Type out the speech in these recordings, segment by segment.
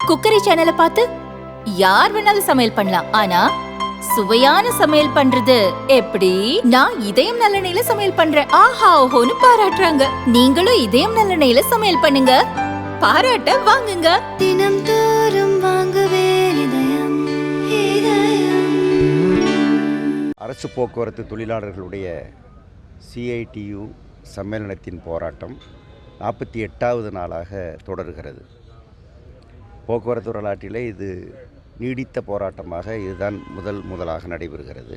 Cookery சேனலை பார்த்து யார் வேணாலும் சமையல் பண்ணலாம். ஆனா சுவையான சமையல் பண்றது எப்படி? நான் இதயம் நல்லெண்ணெயில சமையல் பண்றேன். ஆஹா ஓஹோன்னு பாராட்டுறாங்க. நீங்களும் இதயம் நல்லெண்ணெயில சமையல் பண்ணுங்க, பாராட்ட வாங்குங்க. தினம் தோறும் வாங்குவே இதயம் இதயம். அரசு போக்குவரத்து தொழிலாளர்களுடைய CITU சம்மேளனத்தின் போராட்டம் 48வது நாளாக தொடர்கிறது. போக்குவரத்து வரலாற்றிலே இது நீடித்த போராட்டமாக இதுதான் முதலாக நடைபெறுகிறது.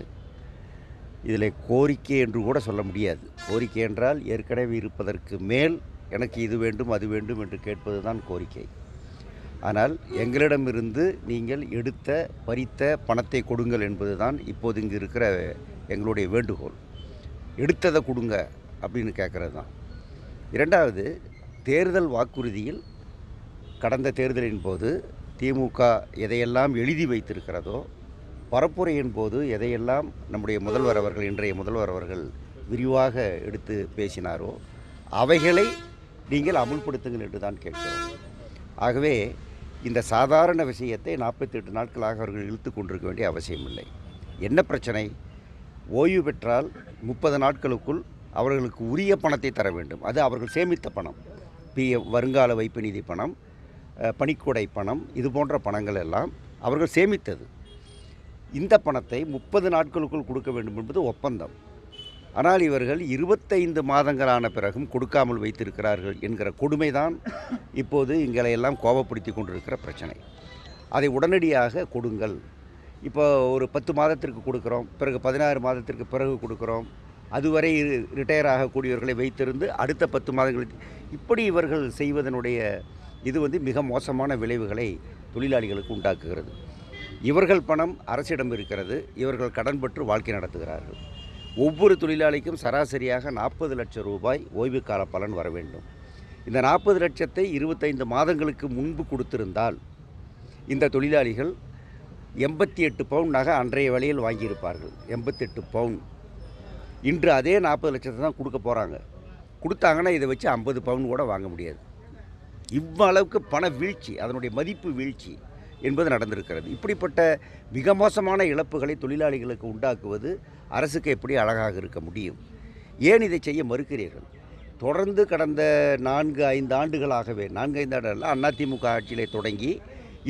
இதில் கோரிக்கை என்று கூட சொல்ல முடியாது. கோரிக்கை என்றால் ஏற்கனவே இருப்பதற்கு மேல் எனக்கு இது வேண்டும் அது வேண்டும் என்று கேட்பது தான் கோரிக்கை. ஆனால் எங்களிடமிருந்து நீங்கள் பறித்த பணத்தை கொடுங்கள் என்பது தான் இப்போது இங்கு இருக்கிற எங்களுடைய வேண்டுகோள். எடுத்ததை கொடுங்க அப்படின்னு கேட்குறது தான். இரண்டாவது, தேர்தல் வாக்குறுதியில் கடந்த தேர்தலின் போது திமுக எதையெல்லாம் எழுதி வைத்திருக்கிறதோ, பரப்புரையின் போது எதையெல்லாம் நம்முடைய முதல்வர் அவர்கள், இன்றைய முதல்வர் அவர்கள் விரிவாக எடுத்து பேசினாரோ அவைகளை நீங்கள் அமுல்படுத்துங்கள் என்று தான் கேட்கிறோம். ஆகவே இந்த சாதாரண விஷயத்தை 48 நாட்களாக அவர்கள் இழுத்து கொண்டிருக்க வேண்டிய அவசியமில்லை. என்ன பிரச்சனை? ஓய்வு பெற்றால் 30 நாட்களுக்குள் அவர்களுக்கு உரிய பணத்தை தர வேண்டும். அது அவர்கள் சேமித்த பணம், PF வருங்கால வைப்பு நிதி பணம், பணிக்கொடை பணம், இது போன்ற பணங்கள் எல்லாம் அவர்கள் சேமித்தது. இந்த பணத்தை 30 நாட்களுக்குள் கொடுக்க வேண்டும் என்பது ஒப்பந்தம். ஆனால் இவர்கள் 25 மாதங்களான பிறகும் கொடுக்காமல் வைத்திருக்கிறார்கள் என்கிற கொடுமைதான் இப்போது எங்களையெல்லாம் கோபப்படுத்தி கொண்டிருக்கிற பிரச்சனை. அதை உடனடியாக கொடுங்கள். இப்போ ஒரு 10 மாதத்திற்கு கொடுக்குறோம், பிறகு 16 மாதத்திற்கு பிறகு கொடுக்குறோம், அதுவரை ரிட்டையர் ஆகக்கூடியவர்களை வைத்திருந்து அடுத்த 10 மாதங்களுக்கு இப்படி இவர்கள் செய்வதனுடைய இது மிக மோசமான விளைவுகளை தொழிலாளிகளுக்கு உண்டாக்குகிறது. இவர்கள் பணம் அரசிடம் இருக்கிறது, இவர்கள் கடன் பெற்று வாழ்க்கை நடத்துகிறார்கள். ஒவ்வொரு தொழிலாளிக்கும் சராசரியாக 40 லட்சம் ரூபாய் ஓய்வு கால பலன் வர வேண்டும். இந்த 40 லட்சத்தை 25 மாதங்களுக்கு முன்பு கொடுத்திருந்தால் இந்த தொழிலாளிகள் 88 பவுன் நகை அன்றைய விலையில் வாங்கியிருப்பார்கள். 88 பவுன். இன்று அதே 40 லட்சத்தை தான் கொடுக்க போகிறாங்க. கொடுத்தாங்கன்னா இதை வச்சு 50 பவுன் கூட வாங்க முடியாது. இவ்வளவுக்கு பண வீழ்ச்சி, அதனுடைய மதிப்பு வீழ்ச்சி என்பது நடந்திருக்கிறது. இப்படிப்பட்ட மிக மோசமான இழப்புகளை தொழிலாளிகளுக்கு உண்டாக்குவது அரசுக்கு எப்படி அழகாக இருக்க முடியும்? ஏன் இதை செய்ய மறுக்கிறீர்கள்? தொடர்ந்து கடந்த 4-5 ஆண்டுகளாகவே, 4-5 ஆண்டுகள் அதிமுக ஆட்சியிலே தொடங்கி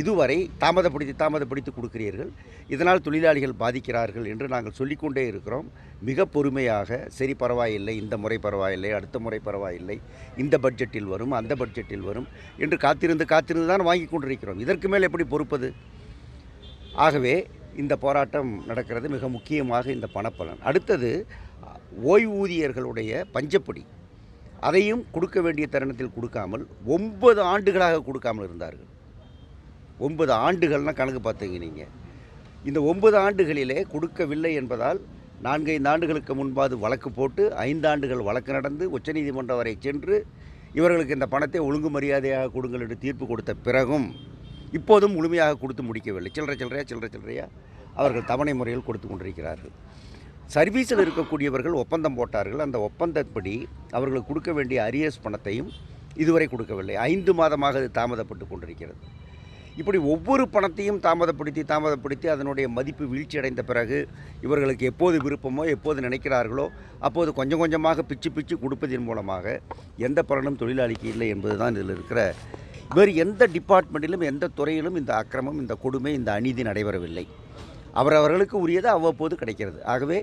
இதுவரை தாமதப்படுத்தி கொடுக்கிறீர்கள். இதனால் தொழிலாளிகள் பாதிக்கிறார்கள் என்று நாங்கள் சொல்லிக்கொண்டே இருக்கிறோம். மிக பொறுமையாக, சரி பரவாயில்லை, இந்த முறை பரவாயில்லை, அடுத்த முறை பரவாயில்லை, இந்த பட்ஜெட்டில் வரும், அந்த பட்ஜெட்டில் வரும் என்று காத்திருந்து தான் வாங்கி கொண்டிருக்கிறோம். இதற்கு மேல் எப்படி பொறுப்பது? ஆகவே இந்த போராட்டம் நடக்கிறது. மிக முக்கியமாக இந்த பணப்பலன். அடுத்தது, ஓய்வூதியர்களுடைய பஞ்சப்படி, அதையும் கொடுக்க வேண்டிய தருணத்தில் கொடுக்காமல் 9 ஆண்டுகளாக கொடுக்காமல் இருந்தார்கள். 9 ஆண்டுகள்னால் கணக்கு பார்த்தீங்க நீங்கள். இந்த 9 ஆண்டுகளிலே கொடுக்கவில்லை என்பதால் 4-5 ஆண்டுகளுக்கு முன்பாது வழக்கு போட்டு 5 ஆண்டுகள் வழக்கு நடந்து உச்சநீதிமன்றம் வரை சென்று இவர்களுக்கு இந்த பணத்தை ஒழுங்கு மரியாதையாக கொடுங்கள் என்று தீர்ப்பு கொடுத்த பிறகும் இப்போதும் முழுமையாக கொடுத்து முடிக்கவில்லை. சில்லறையாக அவர்கள் தவணை முறையில் கொடுத்து கொண்டிருக்கிறார்கள். சர்வீஸில் இருக்கக்கூடியவர்கள் ஒப்பந்தம் போட்டார்கள். அந்த ஒப்பந்தப்படி அவர்களுக்கு கொடுக்க வேண்டிய அரியர்ஸ் பணத்தையும் இதுவரை கொடுக்கவில்லை. 5 மாதமாக அது தாமதப்பட்டு கொண்டிருக்கிறது. இப்படி ஒவ்வொரு பணத்தையும் தாமதப்படுத்தி அதனுடைய மதிப்பு வீழ்ச்சி அடைந்த பிறகு இவர்களுக்கு எப்போது விருப்பமோ, எப்போது நினைக்கிறார்களோ அப்போது கொஞ்சம் கொஞ்சமாக பிச்சு கொடுப்பதன் மூலமாக எந்த பலனும் தொழிலாளிக்கு இல்லை என்பது தான் இதில் இருக்கிற. வேறு எந்த டிபார்ட்மெண்ட்டிலும், எந்த துறையிலும் இந்த அக்கிரமம், இந்த கொடுமை, இந்த அநீதி நடைபெறவில்லை. அவர்களுக்கு உரியது அவ்வப்போது கிடைக்கிறது. ஆகவே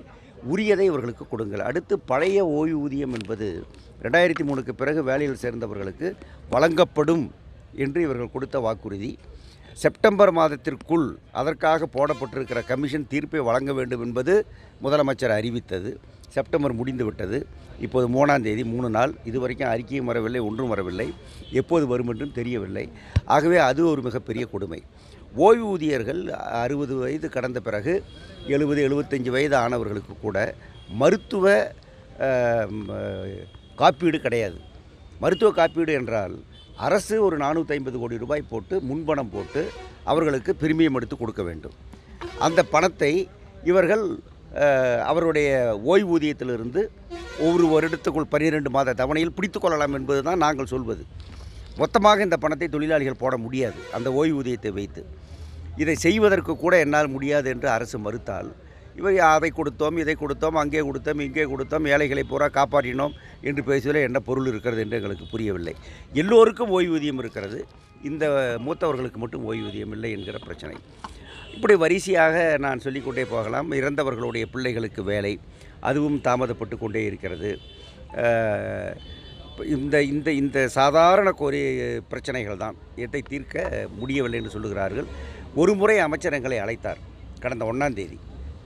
உரியதை இவர்களுக்கு கொடுங்கள். அடுத்து, பழைய ஓய்வூதியம் என்பது 2003க்கு பிறகு வேலையில் சேர்ந்தவர்களுக்கு வழங்கப்படும் என்று இவர்கள் கொடுத்த வாக்குறுதி. செப்டம்பர் மாதத்திற்குள் அதற்காக போடப்பட்டிருக்கிற கமிஷன் தீர்ப்பை வழங்க வேண்டும் என்பது முதலமைச்சர் அறிவித்தது. செப்டம்பர் முடிந்து விட்டது. இப்போது 3ஆம் தேதி, 3 நாள். இதுவரைக்கும் அறிக்கையும் வரவில்லை, ஒன்றும் வரவில்லை. எப்போது வரும் என்றும் தெரியவில்லை. ஆகவே அது ஒரு மிகப்பெரிய கொடுமை. ஓய்வூதியர்கள் 60 வயது கடந்த பிறகு 70-75 வயது ஆனவர்களுக்கு கூட மருத்துவ காப்பீடு கிடையாது. மருத்துவ காப்பீடு என்றால் அரசு ஒரு 450 கோடி ரூபாய் போட்டு, முன்பணம் போட்டு அவர்களுக்கு பிரிமியம் எடுத்து கொடுக்க வேண்டும். அந்த பணத்தை இவர்கள் அவருடைய ஓய்வூதியத்திலிருந்து ஒவ்வொரு வருடத்துக்குள் 12 மாத தவணையில் பிடித்து கொள்ளலாம் என்பது தான் நாங்கள் சொல்வது. மொத்தமாக இந்த பணத்தை தொழிலாளிகள் போட முடியாது அந்த ஓய்வூதியத்தை வைத்து. இதை செய்வதற்கு கூட என்னால் முடியாது என்று அரசு மறுத்தால், இவர் அதை கொடுத்தோம், இதை கொடுத்தோம், அங்கே கொடுத்தோம், இங்கே கொடுத்தோம், ஏழைகளை பூரா காப்பாற்றினோம் என்று பேசுவதில் என்ன பொருள் இருக்கிறது என்று எங்களுக்கு புரியவில்லை. எல்லோருக்கும் ஓய்வூதியம் இருக்கிறது, இந்த மூத்தவர்களுக்கு மட்டும் ஓய்வூதியம் இல்லை என்கிற பிரச்சனை. இப்படி வரிசையாக நான் சொல்லிக்கொண்டே போகலாம். இறந்தவர்களுடைய பிள்ளைகளுக்கு வேலை, அதுவும் தாமதப்பட்டு கொண்டே இருக்கிறது. இந்த இந்த இந்த சாதாரண பிரச்சனைகள் தான் இதை தீர்க்க முடியவில்லை என்று சொல்லுகிறார்கள். ஒரு முறை அமைச்சர் எங்களை அழைத்தார், கடந்த 1ஆம் தேதி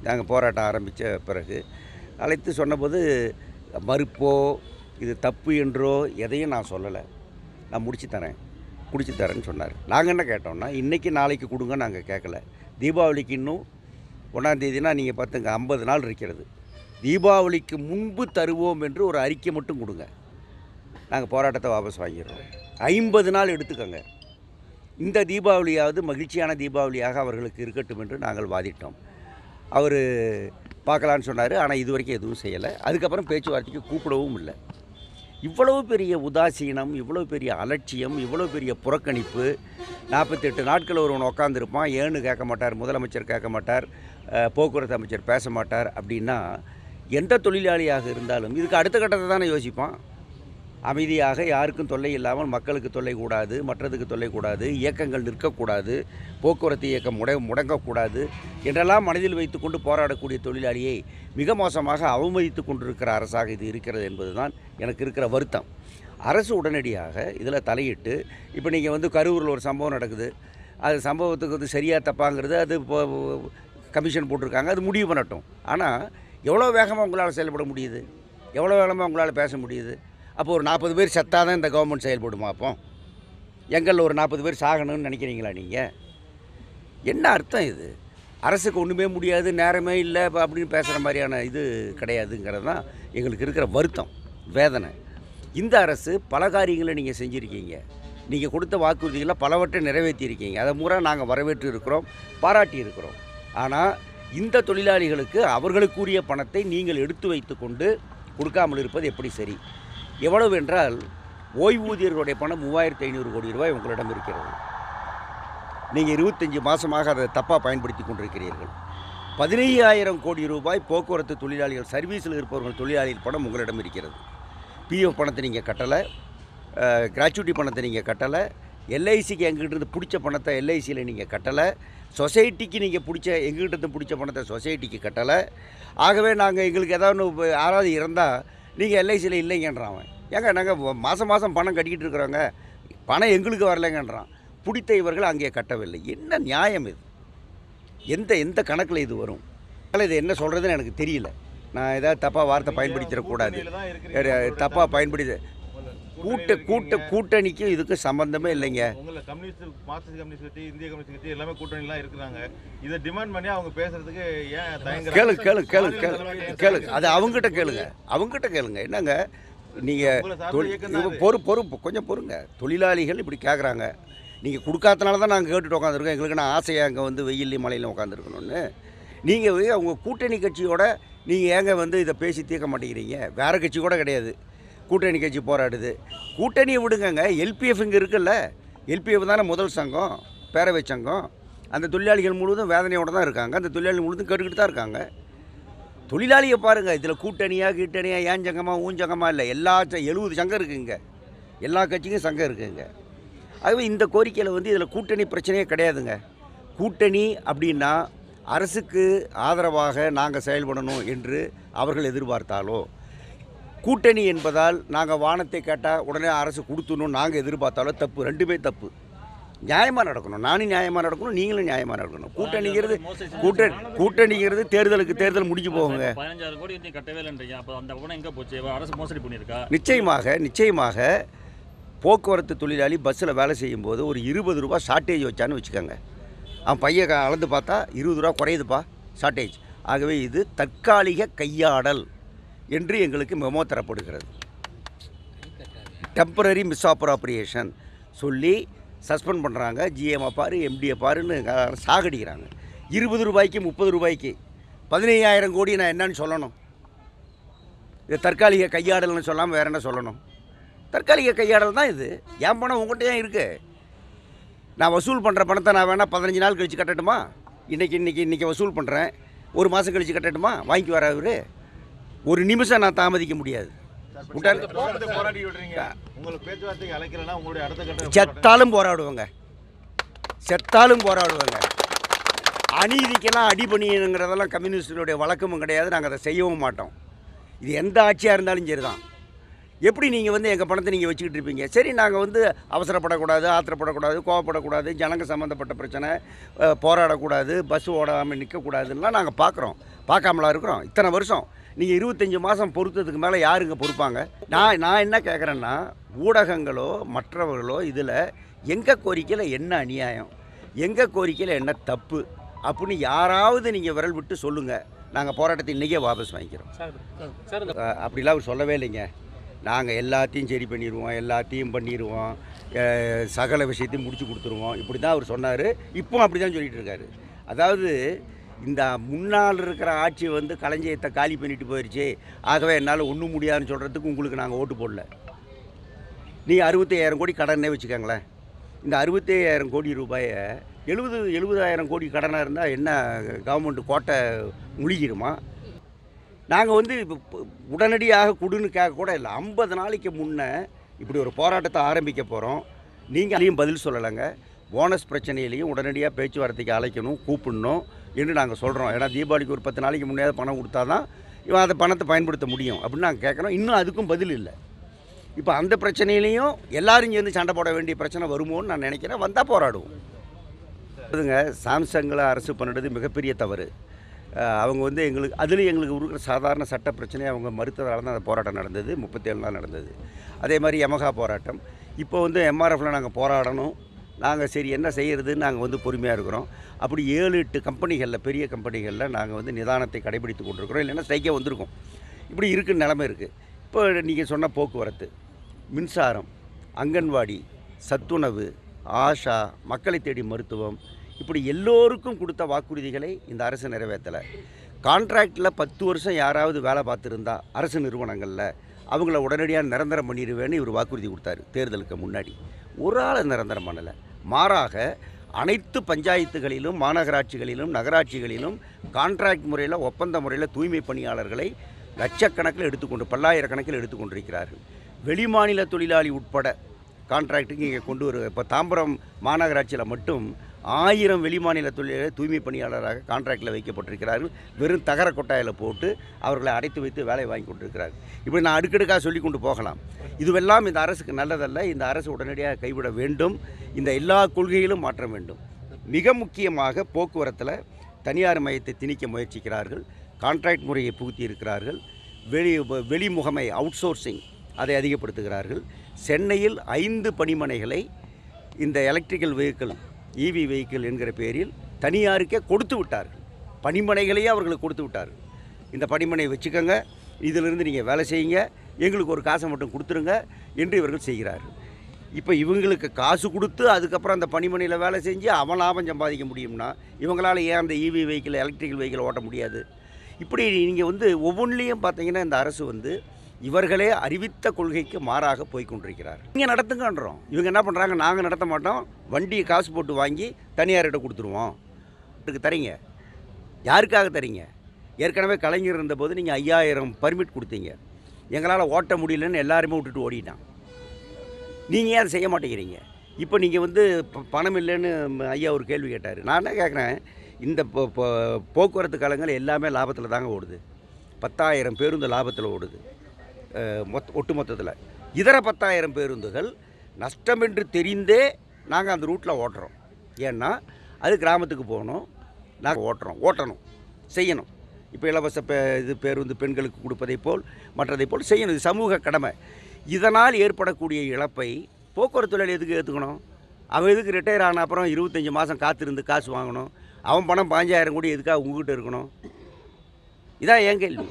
நாங்கள் போராட்டம் ஆரம்பித்த பிறகு அழைத்து சொன்னபோது மறுப்போ இது தப்பு என்றோ எதையும் நான் சொல்லலை. நான் முடிச்சு தரேன்னு சொன்னார். நாங்கள் என்ன கேட்டோம்னா, இன்றைக்கி நாளைக்கு கொடுங்க நாங்கள் கேட்கல. தீபாவளிக்கு இன்னும் 1ஆம் தேதினா நீங்கள் பார்த்துங்க 50 நாள் இருக்கிறது. தீபாவளிக்கு முன்பு தருவோம் என்று ஒரு அறிக்கை மட்டும் கொடுங்க, நாங்கள் போராட்டத்தை வாபஸ் வாங்கிடுறோம். 50 நாள் எடுத்துக்கோங்க. இந்த தீபாவளியாவது மகிழ்ச்சியான தீபாவளியாக அவர்களுக்கு இருக்கட்டும் என்று நாங்கள் வாதிட்டோம். அவர் பார்க்கலான்னு சொன்னார். ஆனால் இது வரைக்கும் எதுவும் செய்யலை. அதுக்கப்புறம் பேச்சுவார்த்தைக்கு கூப்பிடவும் இல்லை. இவ்வளவு பெரிய உதாசீனம், இவ்வளோ பெரிய அலட்சியம், இவ்வளோ பெரிய புறக்கணிப்பு. 48 நாட்கள் ஒருவன் உட்காந்துருப்பான், ஏன்னு கேட்க மாட்டார், முதலமைச்சர் கேட்க மாட்டார், போக்குவரத்து அமைச்சர் பேச மாட்டார். அப்படின்னா எந்த தொழிலாளியாக இருந்தாலும் இதுக்கு அடுத்த கட்டத்தை தானே யோசிப்பான். அமைதியாக யாருக்கும் தொல்லை இல்லாமல், மக்களுக்கு தொல்லை கூடாது, மற்றதுக்கு தொல்லை கூடாது, இயக்கங்கள் நிற்கக்கூடாது, போக்குவரத்து இயக்கம் முடங்கக்கூடாது என்றெல்லாம் மனதில் வைத்துக்கொண்டு போராடக்கூடிய தொழிலாளியை மிக மோசமாக அவமதித்து கொண்டிருக்கிற அரசாக இது இருக்கிறது என்பது தான் எனக்கு இருக்கிற வருத்தம். அரசு உடனடியாக இதில் தலையிட்டு, இப்போ நீங்கள் கரூரில் ஒரு சம்பவம் நடக்குது, அது சம்பவத்துக்கு சரியாக தப்பாங்கிறது அது கமிஷன் போட்டிருக்காங்க, அது முடிவு பண்ணட்டும். ஆனால் எவ்வளோ வேகமாக உங்களால் செயல்பட முடியுது, எவ்வளோ வேகமாக உங்களால் பேச முடியுது? அப்போ ஒரு 40 பேர் செத்தாதான் இந்த கவர்மெண்ட் செயல்படுமா? அப்போ எங்களில் ஒரு 40 பேர் சாகணும்னு நினைக்கிறீங்களா நீங்கள்? என்ன அர்த்தம் இது? அரசுக்கு ஒன்றுமே முடியாது, நேரமே இல்லை அப்படின்னு பேசுகிற மாதிரியான இது கிடையாதுங்கிறது தான் எங்களுக்கு இருக்கிற வருத்தம், வேதனை. இந்த அரசு பல காரியங்களை நீங்கள் செஞ்சுருக்கீங்க, நீங்கள் கொடுத்த வாக்குறுதிகளை பலவற்றை நிறைவேற்றியிருக்கீங்க, அதை முறை நாங்கள் வரவேற்று இருக்கிறோம், பாராட்டி இருக்கிறோம். ஆனால் இந்த தொழிலாளிகளுக்கு அவர்களுக்குரிய பணத்தை நீங்கள் எடுத்து வைத்து கொண்டு கொடுக்காமல் இருப்பது எப்படி சரி? எவ்வளவு என்றால், ஓய்வூதியர்களுடைய பணம் 3500 கோடி ரூபாய் உங்களிடம் இருக்கிறது. நீங்கள் 25 மாதமாக அதை தப்பாக பயன்படுத்தி கொண்டிருக்கிறீர்கள். 15000 கோடி ரூபாய் போக்குவரத்து தொழிலாளிகள், சர்வீஸில் இருப்பவர்கள் தொழிலாளிகள் பணம் உங்களிடம் இருக்கிறது. பிஎஃப் பணத்தை நீங்கள் கட்டலை, கிராச்சுவிட்டி பணத்தை நீங்கள் கட்டலை, எல்ஐசிக்கு எங்ககிட்ட பிடிச்ச பணத்தை எல்ஐசியில் நீங்கள் கட்டலை, சொசைட்டிக்கு நீங்கள் எங்ககிட்ட பிடிச்ச பணத்தை சொசைட்டிக்கு கட்டலை. ஆகவே நாங்கள் எங்களுக்கு ஏதாவது யாராவது இறந்தால் நீங்கள் எல்ஐசியில் இல்லைங்கன்றான். ஏங்க நாங்கள் மாதம் பணம் கட்டிக்கிட்டு இருக்கிறோங்க, பணம் எங்களுக்கு வரலைங்கன்றான். பிடித்த இவர்கள் அங்கே கட்டவில்லை. என்ன நியாயம் இது? எந்த கணக்கில் இது வரும்? அதனால் இது என்ன சொல்கிறதுன்னு எனக்கு தெரியல. நான் ஏதாவது தப்பாக வார்த்தை பயன்படுத்திடக்கூடாது, தப்பாக பயன்படுத்த கூட்டணிக்கும் இதுக்கு சம்பந்தமே இல்லைங்க. மார்க்சிஸ்ட் கம்யூனிஸ்ட் கட்சி, இந்திய கம்யூனிஸ்ட் கட்சி எல்லாமே கூட்டணிலாம் இருக்கிறாங்க. இதை டிமாண்ட் பண்ணி அவங்க பேசுறதுக்கு ஏன் கேளுங்க. அது அவங்ககிட்ட கேளுங்க. என்னங்க நீங்கள் கொஞ்சம் பொறுங்க. தொழிலாளிகள் இப்படி கேட்குறாங்க, நீங்கள் கொடுக்காதனால தான் நாங்கள் கேட்டுட்டு உட்காந்துருக்கோம். எங்களுக்கு நான் ஆசையாக அங்கே வெயிலையும் மழையிலும் உட்காந்துருக்கணும்னு. நீங்கள் அவங்க கூட்டணி கட்சியோட நீங்கள் ஏங்க இதை பேசி தீர்க்க மாட்டேங்கிறீங்க? வேறு கட்சி கூட கிடையாது, கூட்டணி கட்சி போராடுது. கூட்டணியை விடுங்கங்க. எல்பிஎஃப் இங்கே இருக்குல்ல, எல்பிஎஃப் தானே முதல் சங்கம், பேரவை சங்கம். அந்த தொழிலாளிகள் முழுவதும் வேதனையோடு தான் இருக்காங்க, அந்த தொழிலாளிகள் முழுவதும் கேட்டுக்கிட்டு தான் இருக்காங்க. தொழிலாளியை பாருங்கள், இதில் கூட்டணியாக ஏன் சங்கமாக ஊஞ்சங்கமாக இல்லை, 70 சங்கம் இருக்குங்க, எல்லா கட்சிக்கும் சங்கம் இருக்குங்க. ஆகவே இந்த கோரிக்கையில் இதில் கூட்டணி பிரச்சனையே கிடையாதுங்க. கூட்டணி அப்படின்னா அரசுக்கு ஆதரவாக நாங்கள் செயல்படணும் என்று அவர்கள் எதிர்பார்த்தாலோ, கூட்டணி என்பதால் நாங்கள் வானத்தை கேட்டால் உடனே அரசு கொடுத்துணும் நாங்கள் எதிர்பார்த்தாலோ தப்பு. ரெண்டுமே தப்பு. நியாயமாக நடக்கணும். நானும் நியாயமாக நடக்கணும், நீங்களும் நியாயமாக நடக்கணும். கூட்டணிங்கிறது தேர்தல் முடிஞ்சு போகுங்க. 15,000 கோடி கட்டவே இல்லைன்றீங்க. அப்போ அந்த பணம் எங்கே போச்சு? அரசு மோசடி பண்ணியிருக்கா? நிச்சயமாக போக்குவரத்து தொழிலாளி பஸ்ஸில் வேலை செய்யும்போது ஒரு 20 ரூபா ஷார்ட்டேஜ் வச்சான்னு வச்சுக்கோங்க. அவன் பையன் அளந்து பார்த்தா 20 ரூபா குறையுதுப்பா ஷார்ட்டேஜ். ஆகவே இது தற்காலிக கையாடல் என்று எங்களுக்கு மெமோ தரப்படுகிறது. டெம்பரரி மிஸ்அப்ராப்ரியேஷன் சொல்லி சஸ்பெண்ட் பண்ணுறாங்க. ஜிஎம் பாரு, எம்டியை பாருன்னு சாகடிக்கிறாங்க. 20 ரூபாய்க்கு 30 ரூபாய்க்கு 15,000 கோடி நான் என்னன்னு சொல்லணும்? இது தற்காலிக கையாடல்னு சொல்லாமல் வேறு என்ன சொல்லணும்? தற்காலிக கையாடல் தான் இது. என் பணம் உங்கள்கிட்ட ஏன் இருக்குது? நான் வசூல் பண்ணுற பணத்தை நான் வேணால் 15 நாள் கழித்து கட்டட்டுமா? இன்றைக்கி வசூல் பண்ணுறேன், ஒரு மாதம் கழித்து கட்டட்டுமா? வாங்கி வர அவர் ஒரு நிமிஷம் நான் தாமதிக்க முடியாது. போராடி விடுறீங்க, உங்களுக்கு பேச்சுவார்த்தைக்கு அழைக்கிறேன்னா உங்களுடைய அடுத்த கட்ட செத்தாலும் போராடுவாங்க, செத்தாலும் போராடுவாங்க. அநீதிக்கெல்லாம் அடிபணிங்கிறதெல்லாம் கம்யூனிஸ்டுடைய வழக்கமும் கிடையாது. நாங்கள் அதை செய்யவும் மாட்டோம். இது எந்த ஆட்சியாக இருந்தாலும் சரி தான். எப்படி நீங்கள் வந்து எங்கள் பணத்தை நீங்கள் வச்சுக்கிட்டு இருப்பீங்க? சரி, நாங்கள் வந்து அவசரப்படக்கூடாது, ஆத்திரப்படக்கூடாது, கோவப்படக்கூடாது, ஜனங்க சம்மந்தப்பட்ட பிரச்சனை, போராடக்கூடாது, பஸ் ஓடாமல் நிற்கக்கூடாதுன்னெலாம் நாங்கள் பார்க்காமலாம் இருக்கிறோம். இத்தனை வருஷம் நீங்கள் 25 மாதம் பொறுத்ததுக்கு மேலே யாருங்க பொறுப்பாங்க? நான் என்ன கேட்குறேன்னா, ஊடகங்களோ மற்றவர்களோ இதில் எங்கள் கோரிக்கையில் என்ன அநியாயம், எங்கள் கோரிக்கையில் என்ன தப்பு அப்படின்னு யாராவது நீங்கள் விரல் விட்டு சொல்லுங்கள். நாங்கள் போராட்டத்தை இன்றைக்கே வாபஸ் வாங்கிக்கிறோம். அப்படிலாம் அவர் சொல்லவே இல்லைங்க. நாங்கள் எல்லாத்தையும் சரி பண்ணிடுவோம், எல்லாத்தையும் பண்ணிடுவோம், சகல விஷயத்தையும் முடிச்சு கொடுத்துருவோம், இப்படி தான் அவர் சொன்னார். இப்போவும் அப்படி தான் சொல்லிகிட்டு இருக்காரு. அதாவது இந்த முன்னால் இருக்கிற ஆட்சி வந்து களஞ்சியத்தை காலி பண்ணிட்டு போயிடுச்சு, ஆகவே என்னால் ஒன்றும் முடியாதுன்னு சொல்கிறதுக்கு உங்களுக்கு நாங்கள் ஓட்டு போடல. நீ 65,000 கோடி கடனே வச்சுக்கோங்களேன். இந்த 65,000 கோடி ரூபாயை 70,000 கோடி கடனாக இருந்தால் என்ன கவர்மெண்ட் கோட்டை முழுகிடுமா? நாங்கள் வந்து உடனடியாக கொடுன்னு கேட்க கூட இல்லை. 50 நாளைக்கு முன்னே இப்படி ஒரு போராட்டத்தை ஆரம்பிக்க போகிறோம். நீங்கள் அதையும் பதில் சொல்லலைங்க. போனஸ் பிரச்சனையிலையும் உடனடியாக பேச்சுவார்த்தைக்கு அழைக்கணும், கூப்பிடணும் என்று நாங்கள் சொல்கிறோம். ஏன்னா தீபாவளிக்கு ஒரு 10 நாளைக்கு முன்னே பணம் கொடுத்தா தான் இவன் அந்த பணத்தை பயன்படுத்த முடியும் அப்படின்னு நாங்கள் கேட்குறோம். இன்னும் அதுக்கும் பதில் இல்லை. இப்போ அந்த பிரச்சனையிலையும் எல்லாரும் சேர்ந்து சண்டை போட வேண்டிய பிரச்சனை வருமோன்னு நான் நினைக்கிறேன். வந்தால் போராடுவோம். அதுங்க சாம்சங்கில் அரசு பண்ணிடுறது மிகப்பெரிய தவறு. அவங்க வந்து எங்களுக்கு இருக்கிற சாதாரண சட்ட பிரச்சனையை அவங்க மறுத்ததால தான் அந்த போராட்டம் நடந்தது. 37 நாள் நடந்தது. அதே மாதிரி யமகா போராட்டம். இப்போ வந்து எம்ஆர்எஃப்பில் நாங்கள் போராடணும். நாங்கள் சரி என்ன செய்கிறதுன்னு நாங்கள் வந்து பொறுமையாக இருக்கிறோம். அப்படி 7-8 கம்பெனிகளில், பெரிய கம்பெனிகளில் நாங்கள் வந்து நிதானத்தை கடைபிடித்து கொண்டிருக்கிறோம். இல்லைன்னா ஸ்ட்ரைக்கே வந்திருக்கோம். இப்படி இருக்குன்னு நிலைமை இருக்குது. இப்போ நீங்கள் சொன்ன போக்குவரத்து, மின்சாரம், அங்கன்வாடி, சத்துணவு, ஆஷா, மக்களை தேடி மருத்துவம், இப்படி எல்லோருக்கும் கொடுத்த வாக்குறுதிகளை இந்த அரசு நிறைவேற்றலை. கான்ட்ராக்டில் 10 வருஷம் யாராவது வேலை பார்த்துருந்தா அரசு நிறுவனங்களில் அவங்கள உடனடியாக நிரந்தரம் பண்ணிடுவேன்னு இவர் வாக்குறுதி கொடுத்தாரு தேர்தலுக்கு முன்னாடி. ஒரு ஆளை நிரந்தரம் பண்ணலை. மாறாக அனைத்து பஞ்சாயத்துகளிலும், மாநகராட்சிகளிலும், நகராட்சிகளிலும் கான்ட்ராக்ட் முறையில், ஒப்பந்த முறையில் தூய்மை பணியாளர்களை லட்சக்கணக்கில் எடுத்துக்கொண்டு, பல்லாயிரக்கணக்கில் எடுத்துக்கொண்டிருக்கிறார்கள். வெளிமாநில தொழிலாளி உட்பட கான்ட்ராக்டுக்கு இங்கே கொண்டு வரும். இப்போ தாம்பரம் மாநகராட்சியில் மட்டும் 1000 வெளிமாநில தொழிலாளர் தூய்மை பணியாளராக கான்ட்ராக்டில் வைக்கப்பட்டிருக்கிறார்கள். வெறும் தகர கொட்டாயில் போட்டு அவர்களை அடைத்து வைத்து வேலை வாங்கி கொண்டிருக்கிறார்கள். இப்படி நான் அடுக்கடுக்காக சொல்லி கொண்டு போகலாம். இதுவெல்லாம் இந்த அரசுக்கு நல்லதல்ல. இந்த அரசு உடனடியாக கைவிட வேண்டும். இந்த எல்லா கொள்கையிலும் மாற்றம் வேண்டும். மிக முக்கியமாக போக்குவரத்தில் தனியார் மையத்தை திணிக்க முயற்சிக்கிறார்கள். கான்ட்ராக்ட் முறையை புகுத்தி இருக்கிறார்கள். வெளி முகமை அவுட் சோர்சிங் அதை அதிகப்படுத்துகிறார்கள். சென்னையில் 5 பணிமனைகளை இந்த எலக்ட்ரிக்கல் வெஹிக்கிள், இவி வெஹிக்கிள் என்கிற பேரில் தனியாருக்கே கொடுத்து விட்டார்கள். பணிமனைகளையே அவர்களுக்கு கொடுத்து விட்டார்கள். இந்த பணிமனை வச்சுக்கோங்க, இதிலிருந்து நீங்கள் வேலை செய்யுங்க, எங்களுக்கு ஒரு காசை மட்டும் கொடுத்துருங்க என்று இவர்கள் செய்கிறார்கள். இப்போ இவங்களுக்கு காசு கொடுத்து அதுக்கப்புறம் அந்த பணிமனையில் வேலை செஞ்சு அவன் லாபம் சம்பாதிக்க முடியும்னா இவங்களால் ஏன் அந்த இவி வெஹிக்கிள், எலக்ட்ரிக்கல் வெஹிக்கிள் ஓட்ட முடியாது? இப்படி நீங்கள் வந்து ஒவ்வொன்றிலையும் பார்த்தீங்கன்னா இந்த அரசு வந்து இவர்களே அறிவித்த கொள்கைக்கு மாறாக போய்கொண்டிருக்கிறார். இங்கே நடத்துங்கன்றோம். இவங்க என்ன பண்ணுறாங்க, நாங்கள் நடத்த மாட்டோம், வண்டியை காசு போட்டு வாங்கி தனியார்கிட்ட கொடுத்துருவோம். இதுக்கு தரீங்க, யாருக்காக தரீங்க? ஏற்கனவே கலைஞர் இருந்தபோது நீங்கள் 5000 பர்மிட் கொடுத்தீங்க. எங்களால் ஓட்ட முடியலன்னு எல்லாருமே விட்டுட்டு ஓடிட்டான். நீங்கள் ஏன் செய்ய மாட்டேங்கிறீங்க? இப்போ நீங்கள் வந்து பணம் இல்லைன்னு ஐயா ஒரு கேள்வி கேட்டார். நான் என்ன கேட்குறேன், இந்த போக்குவரத்து கழகங்கள் எல்லாமே லாபத்தில் தாங்க ஓடுது. 10,000 பேருந்து லாபத்தில் ஓடுது ஒட்டுமொத்தத்தில். இதர 10,000 பேருந்துகள் நஷ்டமென்று தெரிந்தே நாங்கள் அந்த ரூட்டில் ஓட்டுறோம். ஏன்னா அது கிராமத்துக்கு போகணும், நாங்கள் ஓட்டணும், செய்யணும். இப்போ இலவச பேருந்து பெண்களுக்கு கொடுப்பதை போல் மற்றதை போல் செய்யணும். இது சமூக கடமை. இதனால் ஏற்படக்கூடிய இழப்பை போக்குவரத்து தொழிலாளி எதுக்கு ஏற்றுக்கணும்? அவன் எதுக்கு ரிட்டையர் ஆன அப்புறம் 25 மாதம் காத்திருந்து காசு வாங்கணும்? அவன் பணம் 15,000 கோடி எதுக்காக உங்ககிட்ட இருக்கணும்? இதான் என் கேள்வி.